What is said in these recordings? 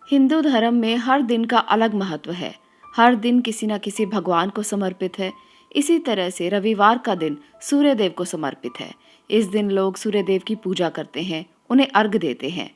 हिंदू धर्म में हर दिन का अलग महत्व है। हर दिन किसी न किसी भगवान को समर्पित है। इसी तरह से रविवार का दिन सूर्य देव को समर्पित है। इस दिन लोग सूर्य देव की पूजा करते हैं, उन्हें अर्घ देते हैं।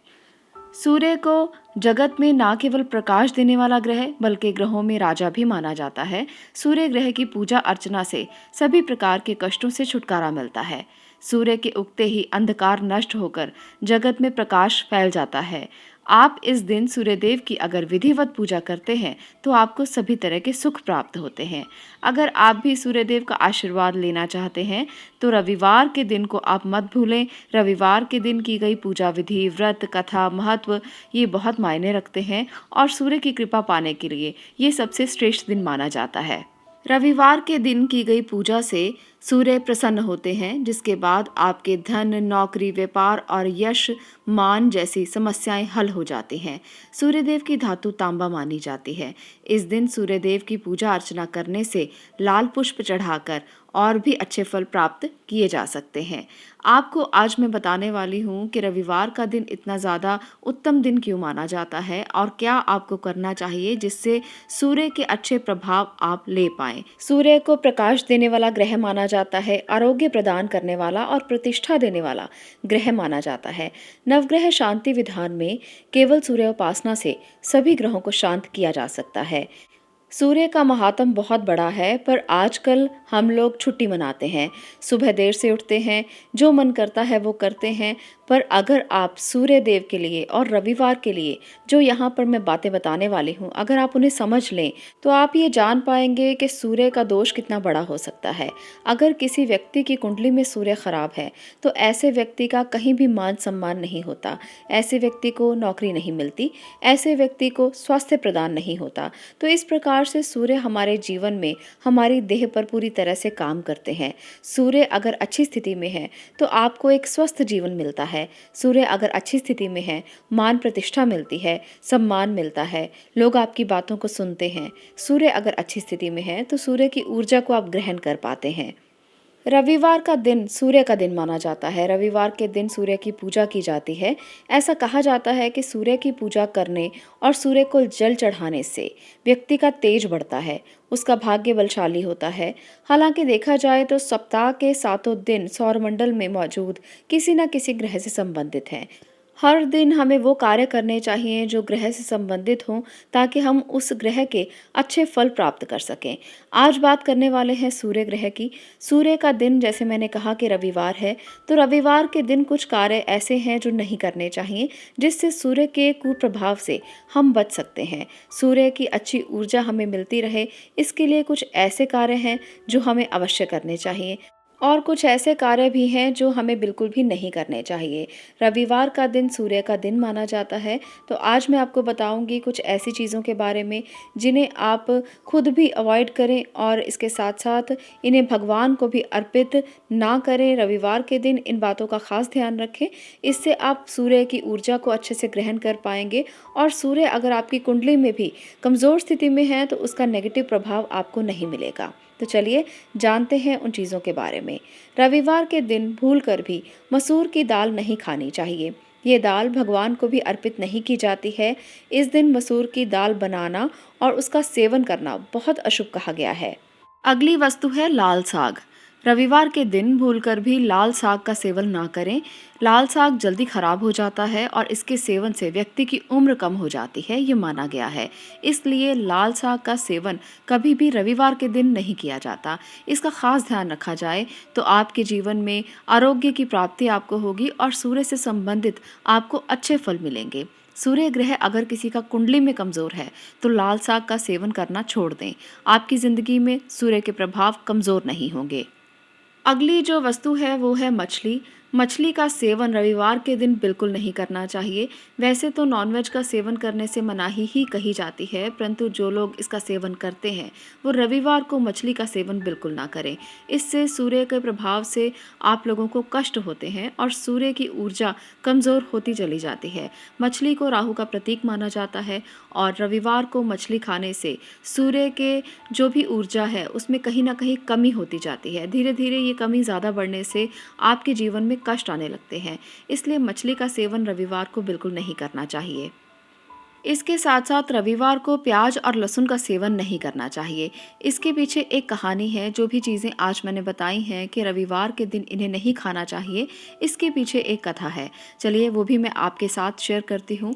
सूर्य को जगत में न केवल प्रकाश देने वाला ग्रह बल्कि ग्रहों में राजा भी माना जाता है। सूर्य ग्रह की पूजा अर्चना से सभी प्रकार के कष्टों से छुटकारा मिलता है। सूर्य के उगते ही अंधकार नष्ट होकर जगत में प्रकाश फैल जाता है। आप इस दिन सूर्यदेव की अगर विधिवत पूजा करते हैं तो आपको सभी तरह के सुख प्राप्त होते हैं। अगर आप भी सूर्यदेव का आशीर्वाद लेना चाहते हैं तो रविवार के दिन को आप मत भूलें। रविवार के दिन की गई पूजा विधि, व्रत, कथा, महत्व ये बहुत मायने रखते हैं और सूर्य की कृपा पाने के लिए ये सबसे श्रेष्ठ दिन माना जाता है। रविवार के दिन की गई पूजा से सूर्य प्रसन्न होते हैं, जिसके बाद आपके धन, नौकरी, व्यापार और यश, मान जैसी समस्याएं हल हो जाती हैं। सूर्यदेव की धातु तांबा मानी जाती है। इस दिन सूर्यदेव की पूजा अर्चना करने से लाल पुष्प चढ़ाकर और भी अच्छे फल प्राप्त किए जा सकते हैं। आपको आज मैं बताने वाली हूँ कि रविवार का दिन इतना ज़्यादा उत्तम दिन क्यों माना जाता है और क्या आपको करना चाहिए जिससे सूर्य के अच्छे प्रभाव आप ले पाएं। सूर्य को प्रकाश देने वाला ग्रह माना जाता है, आरोग्य प्रदान करने वाला और प्रतिष्ठा देने वाला ग्रह माना जाता है। नवग्रह शांति विधान में केवल सूर्य उपासना से सभी ग्रहों को शांत किया जा सकता है। सूर्य का महात्म बहुत बड़ा है, पर आजकल हम लोग छुट्टी मनाते हैं, सुबह देर से उठते हैं, जो मन करता है वो करते हैं। पर अगर आप सूर्य देव के लिए और रविवार के लिए जो यहाँ पर मैं बातें बताने वाली हूँ, अगर आप उन्हें समझ लें तो आप ये जान पाएंगे कि सूर्य का दोष कितना बड़ा हो सकता है। अगर किसी व्यक्ति की कुंडली में सूर्य खराब है तो ऐसे व्यक्ति का कहीं भी मान सम्मान नहीं होता, ऐसे व्यक्ति को नौकरी नहीं मिलती, ऐसे व्यक्ति को स्वास्थ्य प्रदान नहीं होता। तो इस प्रकार से सूर्य हमारे जीवन में हमारी देह पर पूरी तरह से काम करते हैं। सूर्य अगर अच्छी स्थिति में है तो आपको एक स्वस्थ जीवन मिलता है। सूर्य अगर अच्छी स्थिति में है, मान प्रतिष्ठा मिलती है, सम्मान मिलता है, लोग आपकी बातों को सुनते हैं। सूर्य अगर अच्छी स्थिति में है तो सूर्य की ऊर्जा को आप ग्रहण कर पाते हैं। रविवार का दिन सूर्य का दिन माना जाता है। रविवार के दिन सूर्य की पूजा की जाती है। ऐसा कहा जाता है कि सूर्य की पूजा करने और सूर्य को जल चढ़ाने से व्यक्ति का तेज बढ़ता है, उसका भाग्य बलशाली होता है। हालांकि देखा जाए तो सप्ताह के सातों दिन सौरमंडल में मौजूद किसी न किसी ग्रह से संबंधित हैं। हर दिन हमें वो कार्य करने चाहिए जो ग्रह से संबंधित हों, ताकि हम उस ग्रह के अच्छे फल प्राप्त कर सकें। आज बात करने वाले हैं सूर्य ग्रह की। सूर्य का दिन, जैसे मैंने कहा कि रविवार है, तो रविवार के दिन कुछ कार्य ऐसे हैं जो नहीं करने चाहिए, जिससे सूर्य के कुप्रभाव से हम बच सकते हैं। सूर्य की अच्छी ऊर्जा हमें मिलती रहे, इसके लिए कुछ ऐसे कार्य हैं जो हमें अवश्य करने चाहिए और कुछ ऐसे कार्य भी हैं जो हमें बिल्कुल भी नहीं करने चाहिए। रविवार का दिन सूर्य का दिन माना जाता है, तो आज मैं आपको बताऊंगी कुछ ऐसी चीज़ों के बारे में जिन्हें आप खुद भी अवॉइड करें और इसके साथ साथ इन्हें भगवान को भी अर्पित ना करें। रविवार के दिन इन बातों का खास ध्यान रखें, इससे आप सूर्य की ऊर्जा को अच्छे से ग्रहण कर पाएंगे। और सूर्य अगर आपकी कुंडली में भी कमज़ोर स्थिति में है तो उसका नेगेटिव प्रभाव आपको नहीं मिलेगा। तो चलिए जानते हैं उन चीज़ों के बारे में। रविवार के दिन भूलकर भी मसूर की दाल नहीं खानी चाहिए। ये दाल भगवान को भी अर्पित नहीं की जाती है। इस दिन मसूर की दाल बनाना और उसका सेवन करना बहुत अशुभ कहा गया है। अगली वस्तु है लाल साग। रविवार के दिन भूलकर भी लाल साग का सेवन ना करें। लाल साग जल्दी खराब हो जाता है और इसके सेवन से व्यक्ति की उम्र कम हो जाती है, ये माना गया है। इसलिए लाल साग का सेवन कभी भी रविवार के दिन नहीं किया जाता। इसका खास ध्यान रखा जाए तो आपके जीवन में आरोग्य की प्राप्ति आपको होगी और सूर्य से संबंधित आपको अच्छे फल मिलेंगे। सूर्य ग्रह अगर किसी का कुंडली में कमज़ोर है तो लाल साग का सेवन करना छोड़ दें। आपकी ज़िंदगी में सूर्य के प्रभाव कमज़ोर नहीं होंगे। अगली जो वस्तु है वो है मछली। मछली का सेवन रविवार के दिन बिल्कुल नहीं करना चाहिए। वैसे तो नॉनवेज का सेवन करने से मनाही ही कही जाती है, परंतु जो लोग इसका सेवन करते हैं वो रविवार को मछली का सेवन बिल्कुल ना करें। इससे सूर्य के प्रभाव से आप लोगों को कष्ट होते हैं और सूर्य की ऊर्जा कमज़ोर होती चली जाती है। मछली को राहु का प्रतीक माना जाता है और रविवार को मछली खाने से सूर्य के जो भी ऊर्जा है उसमें कहीं ना कहीं कमी होती जाती है। धीरे धीरे ये कमी ज़्यादा बढ़ने से आपके जीवन में कष्ट आने लगते हैं। इसलिए मछली का सेवन रविवार को बिल्कुल नहीं करना चाहिए। इसके साथ साथ रविवार को प्याज और लहसुन का सेवन नहीं करना चाहिए। इसके पीछे एक कहानी है। जो भी चीज़ें आज मैंने बताई हैं कि रविवार के दिन इन्हें नहीं खाना चाहिए, इसके पीछे एक कथा है। चलिए वो भी मैं आपके साथ शेयर करती हूँ।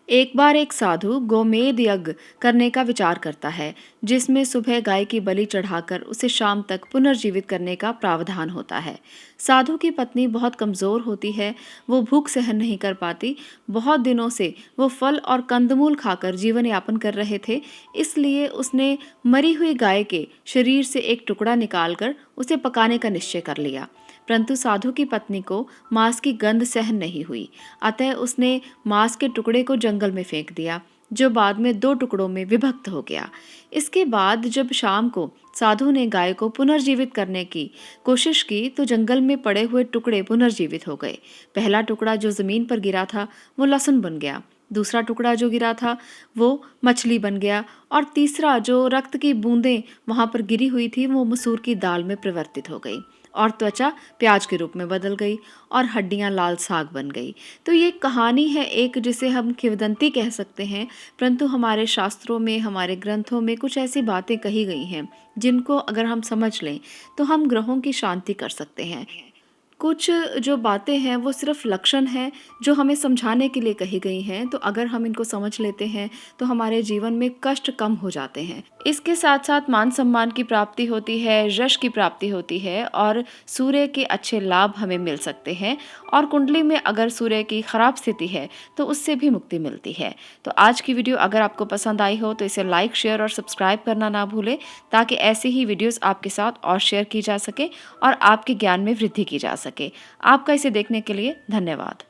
एक बार एक साधु गोमेद यज्ञ करने का विचार करता है, जिसमें सुबह गाय की बलि चढ़ाकर उसे शाम तक पुनर्जीवित करने का प्रावधान होता है। साधु की पत्नी बहुत कमजोर होती है, वो भूख सहन नहीं कर पाती। बहुत दिनों से वो फल और कंदमूल खाकर जीवन यापन कर रहे थे, इसलिए उसने मरी हुई गाय के शरीर से एक टुकड़ा निकालकर उसे पकाने का निश्चय कर लिया। परंतु साधु की पत्नी को मांस की गंध सहन नहीं हुई, अतः उसने मांस के टुकड़े को जंगल में फेंक दिया, जो बाद में 2 टुकड़ों में विभक्त हो गया। इसके बाद जब शाम को साधु ने गाय को पुनर्जीवित करने की कोशिश की तो जंगल में पड़े हुए टुकड़े पुनर्जीवित हो गए। पहला टुकड़ा जो जमीन पर गिरा था वो लहसुन बन गया, दूसरा टुकड़ा जो गिरा था वो मछली बन गया, और तीसरा जो रक्त की बूंदें वहां पर गिरी हुई थी वो मसूर की दाल में परिवर्तित हो गई, और त्वचा प्याज के रूप में बदल गई, और हड्डियां लाल साग बन गई। तो ये कहानी है एक, जिसे हम किंवदंती कह सकते हैं, परंतु हमारे शास्त्रों में, हमारे ग्रंथों में कुछ ऐसी बातें कही गई हैं जिनको अगर हम समझ लें तो हम ग्रहों की शांति कर सकते हैं। कुछ जो बातें हैं वो सिर्फ लक्षण हैं जो हमें समझाने के लिए कही गई हैं, तो अगर हम इनको समझ लेते हैं तो हमारे जीवन में कष्ट कम हो जाते हैं। इसके साथ साथ मान सम्मान की प्राप्ति होती है, यश की प्राप्ति होती है, और सूर्य के अच्छे लाभ हमें मिल सकते हैं। और कुंडली में अगर सूर्य की खराब स्थिति है तो उससे भी मुक्ति मिलती है। तो आज की वीडियो अगर आपको पसंद आई हो तो इसे लाइक, शेयर और सब्सक्राइब करना ना भूलें, ताकि ऐसी ही वीडियोस आपके साथ और शेयर की जा सके और आपके ज्ञान में वृद्धि की जा सके। आपका इसे देखने के लिए धन्यवाद।